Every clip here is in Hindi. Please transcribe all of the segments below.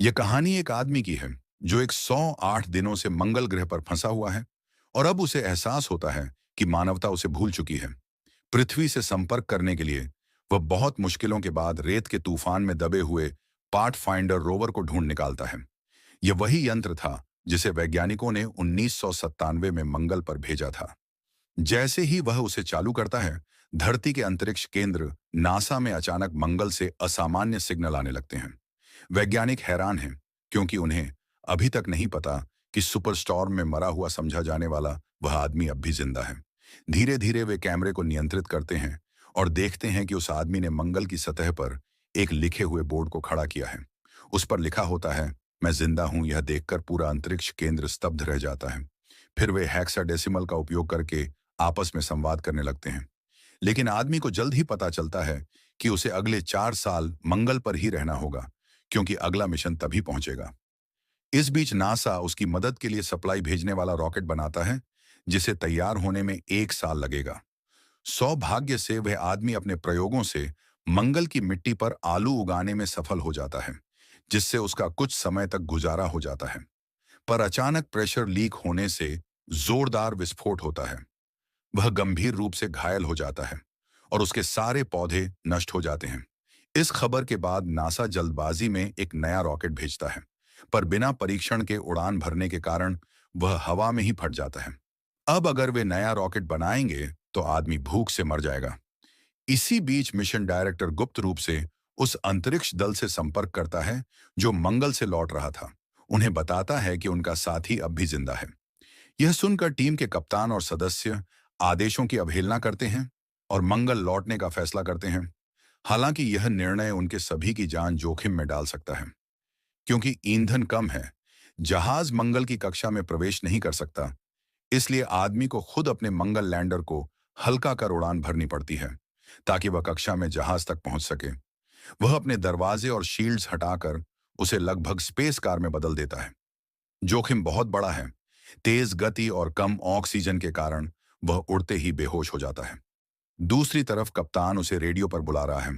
यह कहानी एक आदमी की है जो 108 दिनों से मंगल ग्रह पर फंसा हुआ है और अब उसे एहसास होता है कि मानवता उसे भूल चुकी है। पृथ्वी से संपर्क करने के लिए वह बहुत मुश्किलों के बाद रेत के तूफान में दबे हुए पाथ फाइंडर रोवर को ढूंढ निकालता है। यह वही यंत्र था जिसे वैज्ञानिकों ने 1997 में मंगल पर भेजा था। जैसे ही वह उसे चालू करता है, धरती के अंतरिक्ष केंद्र नासा में अचानक मंगल से असामान्य सिग्नल आने लगते हैं। वैज्ञानिक हैरान हैं क्योंकि उन्हें अभी तक नहीं पता कि सुपरस्टॉर्म में मरा हुआ समझा जाने वाला वह आदमी अब भी जिंदा है। धीरे धीरे वे कैमरे को नियंत्रित करते हैं और देखते हैं कि उस आदमी ने मंगल की सतह पर एक लिखे हुए बोर्ड को खड़ा किया है। उस पर लिखा होता है, मैं जिंदा हूं। यह देखकर पूरा अंतरिक्ष केंद्र स्तब्ध रह जाता है। फिर वे हेक्साडेसिमल का उपयोग करके आपस में संवाद करने लगते हैं। लेकिन आदमी को जल्द ही पता चलता है कि उसे अगले 4 साल मंगल पर ही रहना होगा, क्योंकि अगला मिशन तभी पहुंचेगा। इस बीच नासा उसकी मदद के लिए सप्लाई भेजने वाला रॉकेट बनाता है, जिसे तैयार होने में 1 साल लगेगा। सौभाग्य से वह आदमी अपने प्रयोगों से मंगल की मिट्टी पर आलू उगाने में सफल हो जाता है, जिससे उसका कुछ समय तक गुजारा हो जाता है। पर अचानक प्रेशर लीक होने से जोरदार विस्फोट होता है। वह गंभीर रूप से घायल हो जाता है और उसके सारे पौधे नष्ट हो जाते हैं। इस खबर के बाद नासा जल्दबाजी में एक नया रॉकेट भेजता है, पर बिना परीक्षण के उड़ान भरने के कारण वह हवा में ही फट जाता है। अब अगर वे नया रॉकेट बनाएंगे तो आदमी भूख से मर जाएगा। इसी बीच मिशन डायरेक्टर गुप्त रूप से उस अंतरिक्ष दल से संपर्क करता है जो मंगल से लौट रहा था। उन्हें बताता है कि उनका साथी अब भी जिंदा है। यह सुनकर टीम के कप्तान और सदस्य आदेशों की अवहेलना करते हैं और मंगल लौटने का फैसला करते हैं। हालांकि यह निर्णय उनके सभी की जान जोखिम में डाल सकता है, क्योंकि ईंधन कम है। जहाज मंगल की कक्षा में प्रवेश नहीं कर सकता, इसलिए आदमी को खुद अपने मंगल लैंडर को हल्का कर उड़ान भरनी पड़ती है ताकि वह कक्षा में जहाज तक पहुंच सके। वह अपने दरवाजे और शील्ड्स हटाकर उसे लगभग स्पेस कार में बदल देता है। जोखिम बहुत बड़ा है। तेज गति और कम ऑक्सीजन के कारण वह उड़ते ही बेहोश हो जाता है। दूसरी तरफ कप्तान उसे रेडियो पर बुला रहा है,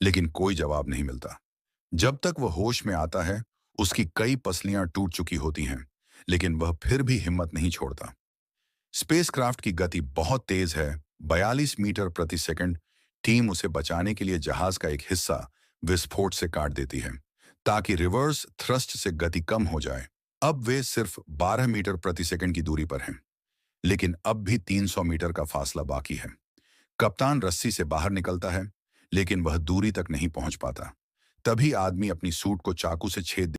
लेकिन कोई जवाब नहीं मिलता। जब तक वह होश में आता है, उसकी कई पसलियां टूट चुकी होती हैं, लेकिन वह फिर भी हिम्मत नहीं छोड़ता। स्पेसक्राफ्ट की गति बहुत तेज है, 42 मीटर प्रति सेकंड। टीम उसे बचाने के लिए जहाज का एक हिस्सा विस्फोट से काट देती है ताकि रिवर्स थ्रस्ट से गति कम हो जाए। अब वे सिर्फ 12 मीटर प्रति सेकंड की दूरी पर हैं, लेकिन अब भी 300 मीटर का फासला बाकी है। कप्तान रस्सी से बाहर निकलता है, लेकिन वह दूरी तक नहीं पहुंच पाता। तभी आदमी अपनी सूट को चाकू से छेद